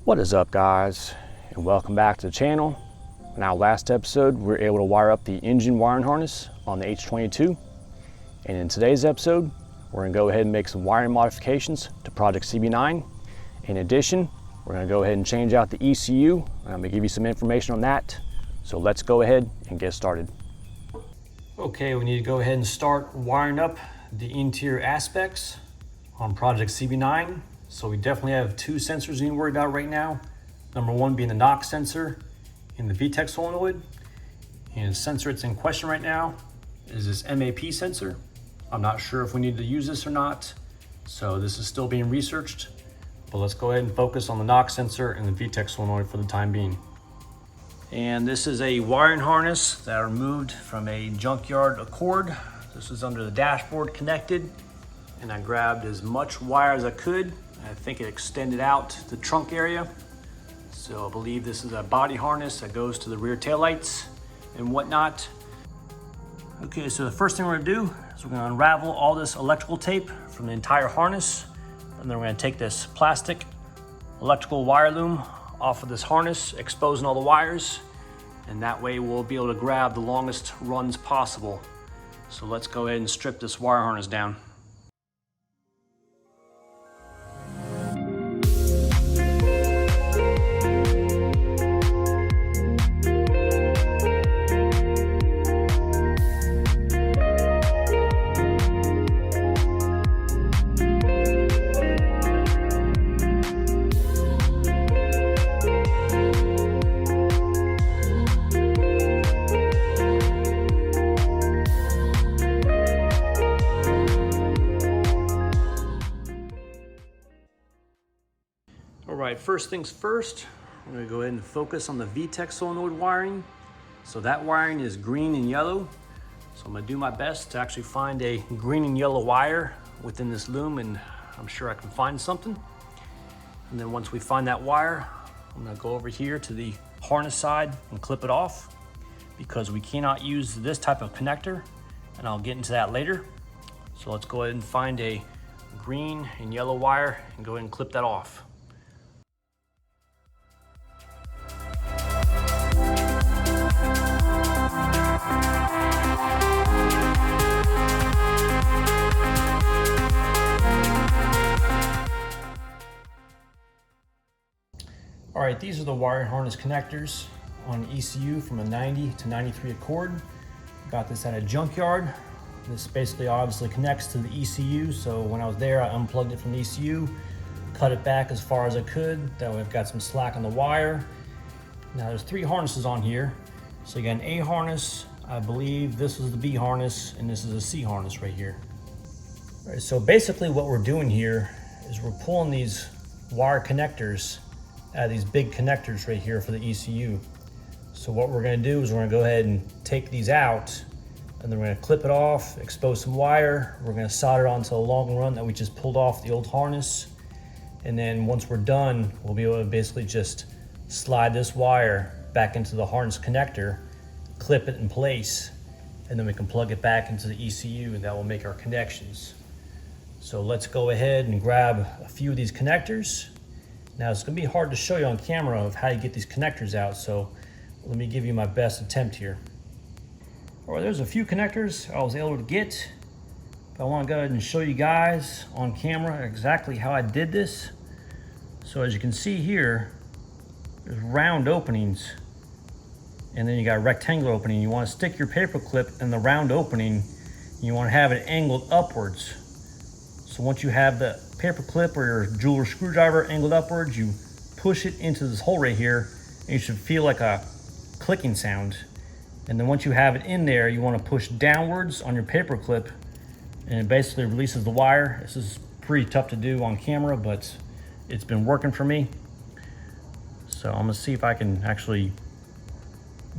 What is up, guys, and welcome back to the channel. In our last episode, we were able to wire up the engine wiring harness on the H22, and in today's episode we're going to go ahead and make some wiring modifications to Project CB9. In addition, we're going to go ahead and change out the ECU. I'm going to give you some information on that, so let's go ahead and get started. Okay, we need to go ahead and start wiring up the interior aspects on Project CB9. So we definitely have two sensors we need to worry about right now. Number one being the knock sensor in the VTEC solenoid. And the sensor that's in question right now is this MAP sensor. I'm not sure if we need to use this or not, so this is still being researched. But let's go ahead and focus on the knock sensor and the VTEC solenoid for the time being. And this is a wiring harness that I removed from a junkyard Accord. This is under the dashboard connected, and I grabbed as much wire as I could. I think it extended out the trunk area. So I believe this is a body harness that goes to the rear taillights and whatnot. Okay, so the first thing we're gonna do is we're gonna unravel all this electrical tape from the entire harness. And then we're gonna take this plastic electrical wire loom off of this harness, exposing all the wires. And that way we'll be able to grab the longest runs possible. So let's go ahead and strip this wire harness down. Alright, first things first, I'm going to go ahead and focus on the VTEC solenoid wiring. So that wiring is green and yellow. So I'm going to do my best to actually find a green and yellow wire within this loom, and I'm sure I can find something. And then once we find that wire, I'm going to go over here to the harness side and clip it off, because we cannot use this type of connector, and I'll get into that later. So let's go ahead and find a green and yellow wire and go ahead and clip that off. All right, these are the wiring harness connectors on ECU from a 90 to 93 Accord. Got this at a junkyard. This basically obviously connects to the ECU, so when I was there, I unplugged it from the ECU, cut it back as far as I could. That way I've got some slack on the wire. Now there's three harnesses on here. So you got an A harness, I believe this is the B harness, and this is a C harness right here. All right, so basically what we're doing here is we're pulling these wire connectors out of these big connectors right here for the ECU. So what we're gonna do is we're gonna go ahead and take these out, and then we're gonna clip it off, expose some wire. We're gonna solder it onto a long run that we just pulled off the old harness. And then once we're done, we'll be able to basically just slide this wire back into the harness connector, clip it in place, and then we can plug it back into the ECU, and that will make our connections. So let's go ahead and grab a few of these connectors. Now it's gonna be hard to show you on camera of how you get these connectors out, so let me give you my best attempt here. All right, there's a few connectors I was able to get, but I wanna go ahead and show you guys on camera exactly how I did this. So as you can see here, there's round openings, and then you got a rectangular opening. You wanna stick your paper clip in the round opening, and you wanna have it angled upwards. So once you have the paper clip or your jeweler screwdriver angled upwards, you push it into this hole right here, and you should feel like a clicking sound. And then once you have it in there, you want to push downwards on your paper clip, and it basically releases the wire. This is pretty tough to do on camera, but it's been working for me. So I'm gonna see if I can actually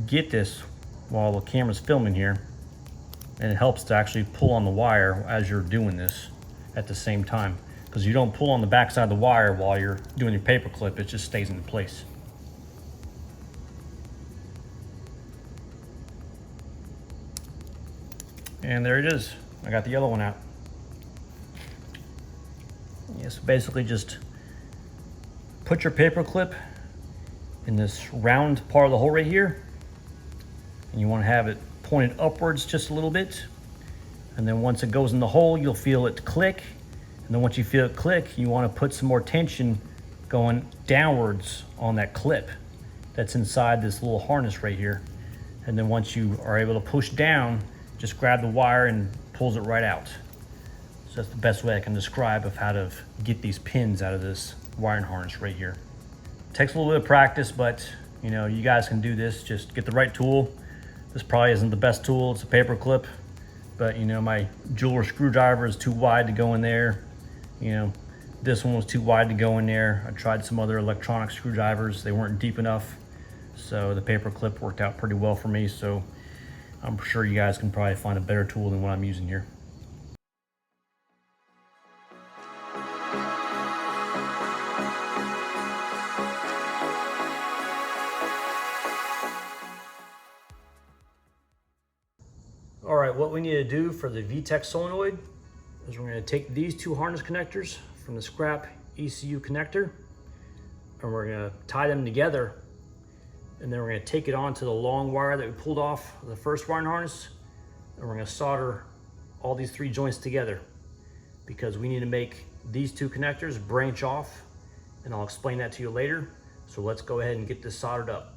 get this while the camera's filming here, and it helps to actually pull on the wire as you're doing this at the same time, because you don't pull on the back side of the wire while you're doing your paper clip, it just stays in place. And there it is. I got the yellow one out. Yeah, so basically just put your paper clip in this round part of the hole right here, and you want to have it pointed upwards just a little bit. And then once it goes in the hole, you'll feel it click. And then once you feel it click, you want to put some more tension going downwards on that clip that's inside this little harness right here. And then once you are able to push down, just grab the wire and pulls it right out. So that's the best way I can describe of how to get these pins out of this wiring harness right here. Takes a little bit of practice, but you know, you guys can do this. Just get the right tool. This probably isn't the best tool. It's a paper clip, but you know, my jeweler screwdriver is too wide to go in there. You know, this one was too wide to go in there. I tried some other electronic screwdrivers. They weren't deep enough. So the paper clip worked out pretty well for me. So I'm sure you guys can probably find a better tool than what I'm using here. All right, what we need to do for the VTEC solenoid is we're going to take these two harness connectors from the scrap ECU connector, and we're going to tie them together, and then we're going to take it onto the long wire that we pulled off the first wiring harness, and we're going to solder all these three joints together because we need to make these two connectors branch off, and I'll explain that to you later. So let's go ahead and get this soldered up.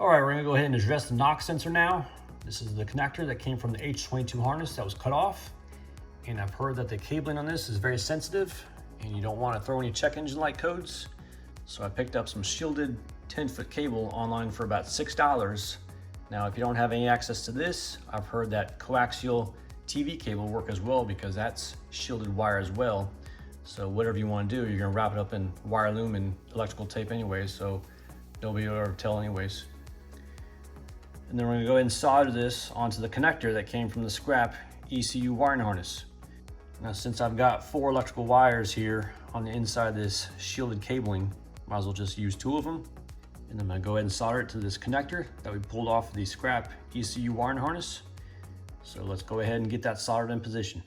All right, we're gonna go ahead and address the knock sensor now. This is the connector that came from the H22 harness that was cut off. And I've heard that the cabling on this is very sensitive and you don't wanna throw any check engine light codes. So I picked up some shielded 10-foot cable online for about $6. Now, if you don't have any access to this, I've heard that coaxial TV cable will work as well because that's shielded wire as well. So whatever you wanna do, you're gonna wrap it up in wire loom and electrical tape anyway, so nobody will ever tell anyways. And then we're gonna go ahead and solder this onto the connector that came from the scrap ECU wiring harness. Now, since I've got 4 electrical wires here on the inside of this shielded cabling, might as well just use 2 of them. And I'm gonna go ahead and solder it to this connector that we pulled off the scrap ECU wiring harness. So let's go ahead and get that soldered in position.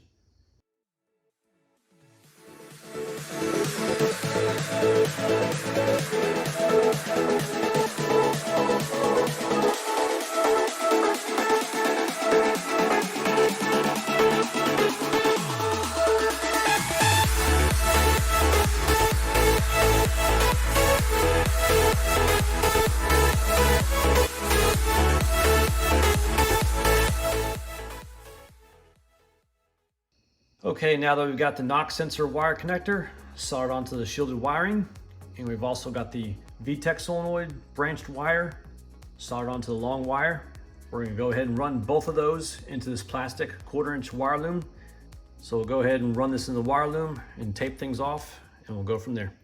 Okay, now that we've got the knock sensor wire connector soldered onto the shielded wiring, and we've also got the VTEC solenoid branched wire soldered onto the long wire, we're gonna go ahead and run both of those into this plastic 1/4-inch wire loom. So we'll go ahead and run this in the wire loom and tape things off, and we'll go from there.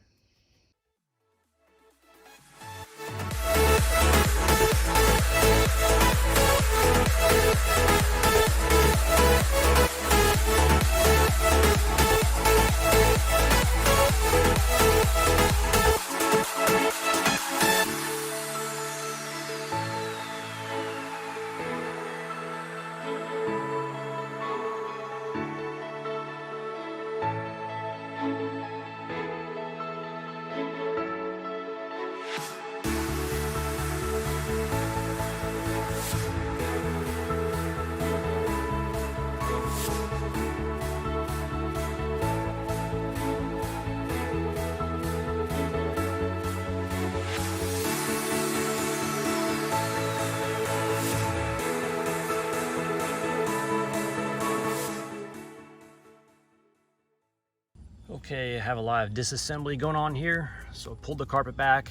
Okay, I have a lot of disassembly going on here. So pulled the carpet back,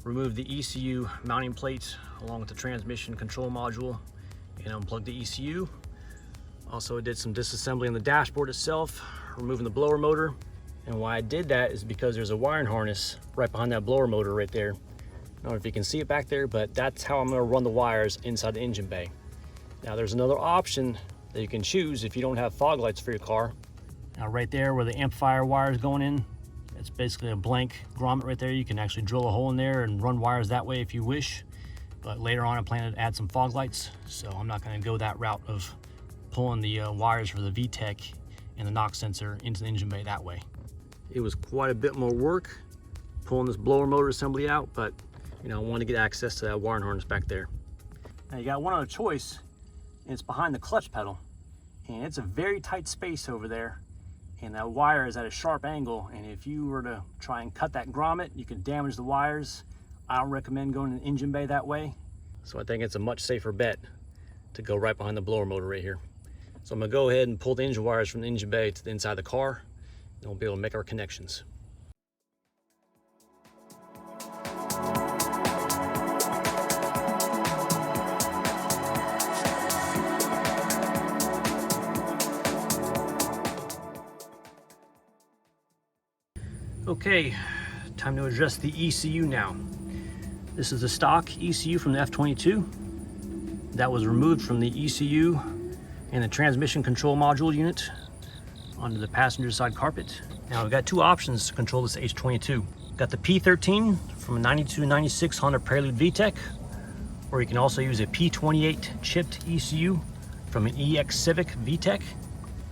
removed the ECU mounting plate along with the transmission control module, and unplugged the ECU. Also did some disassembly on the dashboard itself, removing the blower motor. And why I did that is because there's a wiring harness right behind that blower motor right there. I don't know if you can see it back there, but that's how I'm gonna run the wires inside the engine bay. Now there's another option that you can choose if you don't have fog lights for your car. Now right there where the amplifier wire is going in, it's basically a blank grommet right there. You can actually drill a hole in there and run wires that way if you wish. But later on I plan to add some fog lights, so I'm not gonna go that route of pulling the wires for the VTEC and the knock sensor into the engine bay that way. It was quite a bit more work pulling this blower motor assembly out, but you know, I want to get access to that wiring harness back there. Now you got one other choice, and it's behind the clutch pedal, and it's a very tight space over there, and that wire is at a sharp angle, and if you were to try and cut that grommet, you could damage the wires. I don't recommend going to the engine bay that way, so I think it's a much safer bet to go right behind the blower motor right here. So I'm gonna go ahead and pull the engine wires from the engine bay to the inside of the car, and we'll be able to make our connections. Okay, time to address the ECU now. This is the stock ECU from the F22 that was removed from the ECU and the transmission control module unit onto the passenger side carpet. Now we've got two options to control this H22. Got the P13 from a 92-96 Honda Prelude VTEC, or you can also use a P28 chipped ECU from an EX Civic VTEC.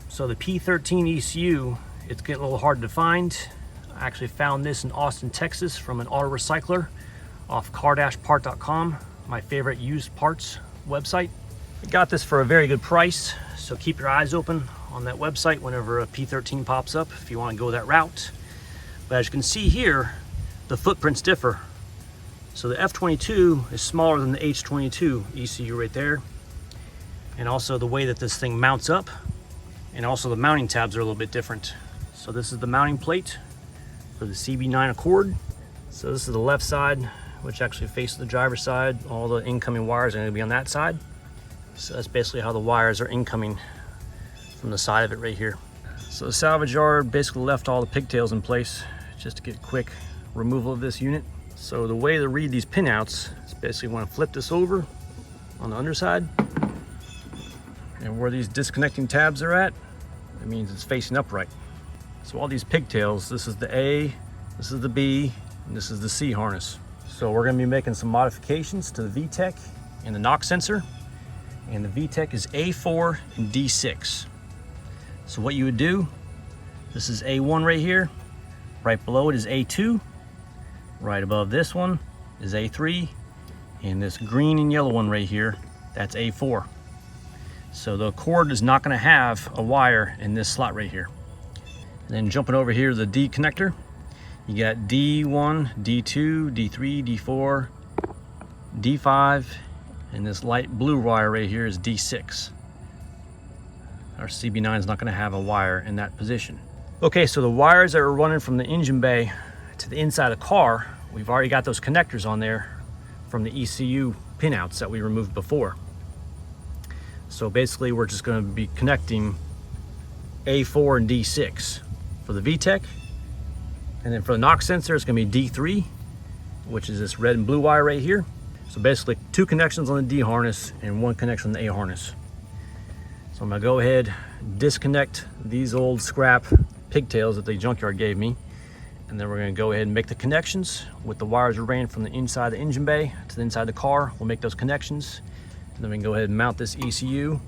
So the P13 ECU, it's getting a little hard to find. I actually found this in Austin, Texas from an auto recycler off car-part.com, my favorite used parts website. I got this for a very good price, so keep your eyes open on that website whenever a P13 pops up if you want to go that route. But as you can see here, the footprints differ. So the F22 is smaller than the H22 ECU right there. And also the way that this thing mounts up, and also the mounting tabs are a little bit different. So this is the mounting plate for the CB9 Accord. So this is the left side, which actually faces the driver's side. All the incoming wires are going to be on that side. So that's basically how the wires are incoming from the side of it right here. So the salvage yard basically left all the pigtails in place just to get quick removal of this unit. So the way to read these pinouts is basically want to flip this over on the underside, and where these disconnecting tabs are at, it means it's facing upright. So all these pigtails, this is the A, this is the B, and this is the C harness. So we're going to be making some modifications to the VTEC and the knock sensor. And the VTEC is A4 and D6. So what you would do, this is A1 right here, right below it is A2, right above this one is A3, and this green and yellow one right here, that's A4. So the cord is not going to have a wire in this slot right here. And then jumping over here to the D connector, you got D1, D2, D3, D4, D5, and this light blue wire right here is D6. Our CB9 is not going to have a wire in that position. Okay, so the wires that are running from the engine bay to the inside of the car, we've already got those connectors on there from the ECU pinouts that we removed before. So basically we're just going to be connecting A4 and D6 for the VTEC. And then for the knock sensor, it's going to be D3, which is this red and blue wire right here. So basically two connections on the D harness and one connection on the A harness. So I'm going to go ahead, disconnect these old scrap pigtails that the junkyard gave me. And then we're going to go ahead and make the connections with the wires we ran from the inside of the engine bay to the inside of the car. We'll make those connections. And then we can go ahead and mount this ECU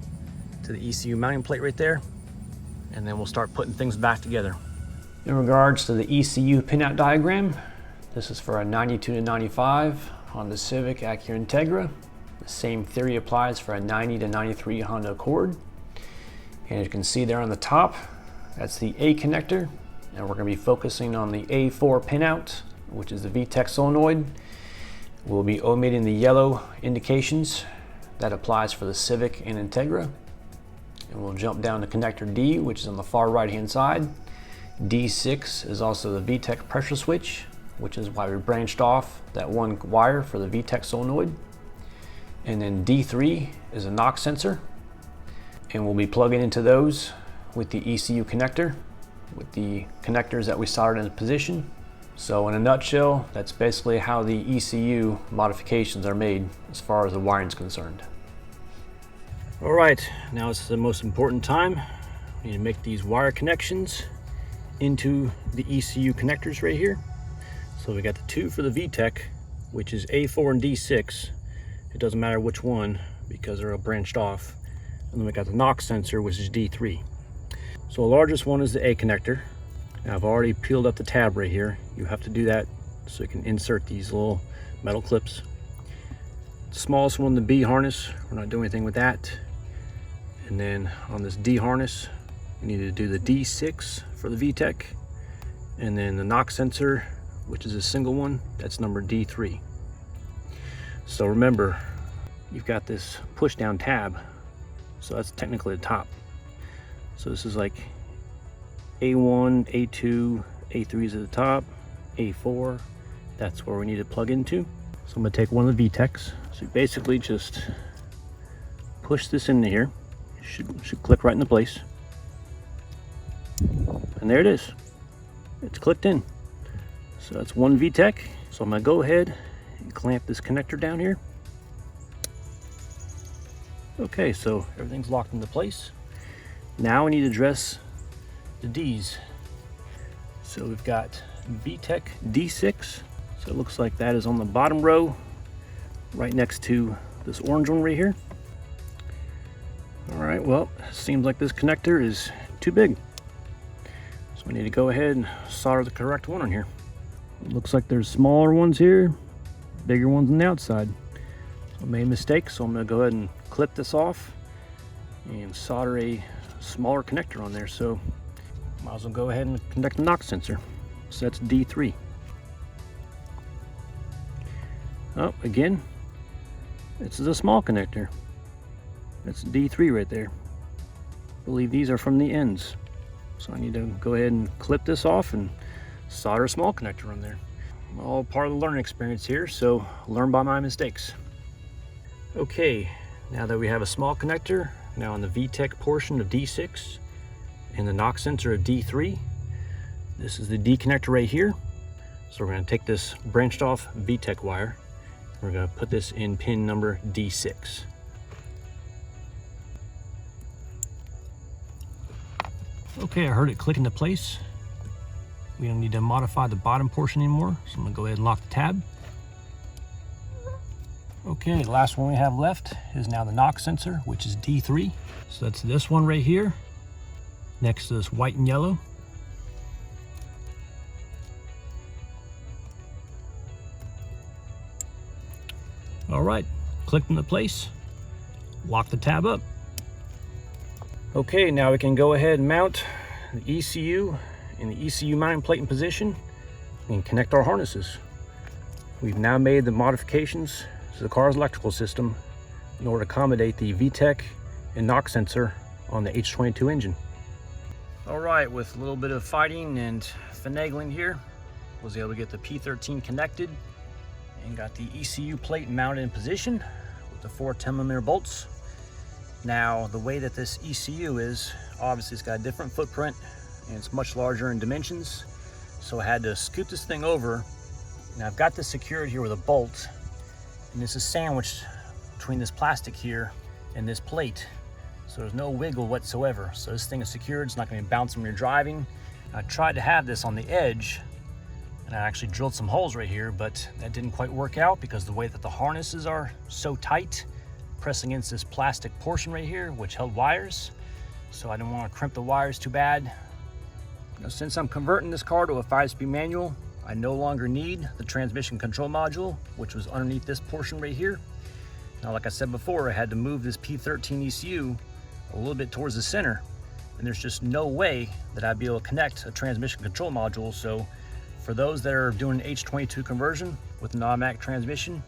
to the ECU mounting plate right there. And then we'll start putting things back together. In regards to the ECU pinout diagram, this is for a 92 to 95 Honda Civic Acura Integra. The same theory applies for a 90 to 93 Honda Accord. And as you can see there on the top, that's the A connector. And we're going to be focusing on the A4 pinout, which is the VTEC solenoid. We'll be omitting the yellow indications. That applies for the Civic and Integra. And we'll jump down to connector D, which is on the far right hand side. D6 is also the VTEC pressure switch, which is why we branched off that one wire for the VTEC solenoid. And then D3 is a knock sensor, and we'll be plugging into those with the ECU connector, with the connectors that we soldered in position. So in a nutshell, that's basically how the ECU modifications are made as far as the wiring is concerned. All right, now it's the most important time. We need to make these wire connections into the ECU connectors right here. So we got the two for the VTEC, which is A4 and D6. It doesn't matter which one because they're all branched off. And then we got the knock sensor, which is D3. So the largest one is the A connector. Now I've already peeled up the tab right here. You have to do that so you can insert these little metal clips. The smallest one, the B harness, we're not doing anything with that. And then on this D harness, we need to do the D6 for the VTEC. And then the knock sensor, which is a single one, that's number D3. So remember, you've got this push down tab. So that's technically the top. So this is like A1, A2, A3 is at the top, A4, that's where we need to plug into. So I'm gonna take one of the VTECs. So you basically just push this into here. Should click right into place. And there it is. It's clicked in. So that's one VTEC. So I'm gonna go ahead and clamp this connector down here. Okay, so everything's locked into place. Now we need to address the D's. So we've got VTEC D6. So it looks like that is on the bottom row, right next to this orange one right here. All right, well, seems like this connector is too big. So we need to go ahead and solder the correct one on here. It looks like there's smaller ones here, bigger ones on the outside. So I made a mistake, so I'm gonna go ahead and clip this off and solder a smaller connector on there. So might as well go ahead and connect the knock sensor. So that's D3. Oh, again, this is a small connector. That's D3 right there. I believe these are from the ends. So I need to go ahead and clip this off and solder a small connector on there. All part of the learning experience here, so learn by my mistakes. Okay, now that we have a small connector, now on the VTEC portion of D6 and the knock sensor of D3, this is the D connector right here. So we're gonna take this branched off VTEC wire. We're gonna put this in pin number D6. Okay, I heard it click into place. We don't need to modify the bottom portion anymore, so I'm gonna go ahead and lock the tab. Okay, the last one we have left is now the knock sensor, which is D3. So that's this one right here, next to this white and yellow. All right, clicked into place, lock the tab up. Okay, now we can go ahead and mount the ECU in the ECU mounting plate in position and connect our harnesses. We've now made the modifications to the car's electrical system in order to accommodate the VTEC and knock sensor on the H22 engine. All right, with a little bit of fighting and finagling here, was able to get the P13 connected and got the ECU plate mounted in position with the 4 10mm bolts. Now, the way that this ECU is, obviously it's got a different footprint and it's much larger in dimensions. So I had to scoot this thing over, and I've got this secured here with a bolt, and this is sandwiched between this plastic here and this plate. So there's no wiggle whatsoever. So this thing is secured, it's not gonna bounce when you're driving. I tried to have this on the edge, and I actually drilled some holes right here, but that didn't quite work out because the way that the harnesses are so tight, pressing against this plastic portion right here, which held wires. So I didn't want to crimp the wires too bad. Now, since I'm converting this car to a 5-speed manual, I no longer need the transmission control module, which was underneath this portion right here. Now, like I said before, I had to move this P13 ECU a little bit towards the center, and there's just no way that I'd be able to connect a transmission control module. So for those that are doing an H22 conversion with an automatic transmission,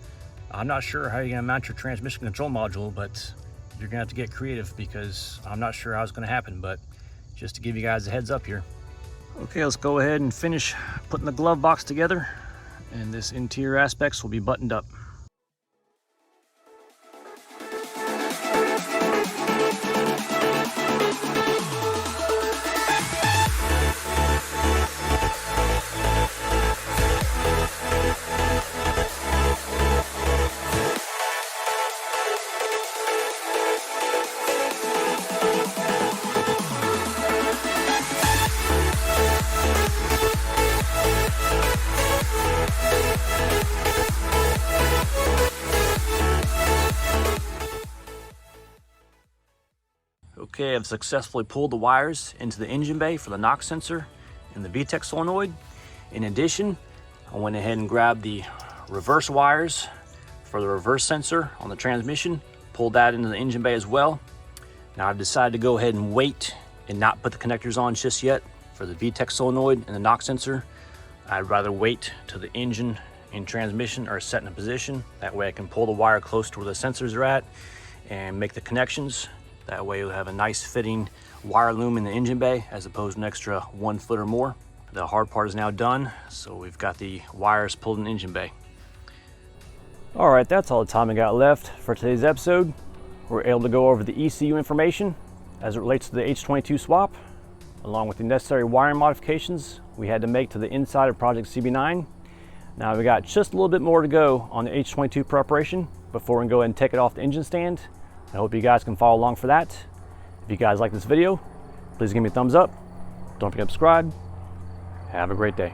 I'm not sure how you're gonna mount your transmission control module, but you're gonna have to get creative because I'm not sure how it's gonna happen, but just to give you guys a heads up here. Okay, let's go ahead and finish putting the glove box together, and this interior aspects will be buttoned up. Okay, I've successfully pulled the wires into the engine bay for the knock sensor and the VTEC solenoid. In addition, I went ahead and grabbed the reverse wires for the reverse sensor on the transmission, pulled that into the engine bay as well. Now I've decided to go ahead and wait and not put the connectors on just yet for the VTEC solenoid and the knock sensor. I'd rather wait till the engine and transmission are set in a position. That way I can pull the wire close to where the sensors are at and make the connections. That way you'll have a nice fitting wire loom in the engine bay as opposed to an extra 1 foot or more. The hard part is now done, so we've got the wires pulled in the engine bay. All right, that's all the time I got left for today's episode. We're able to go over the ECU information as it relates to the H22 swap, along with the necessary wiring modifications we had to make to the inside of Project CB9. Now we got just a little bit more to go on the H22 preparation before we can go ahead and take it off the engine stand. I hope you guys can follow along for that. If you guys like this video, please give me a thumbs up. Don't forget to subscribe. Have a great day.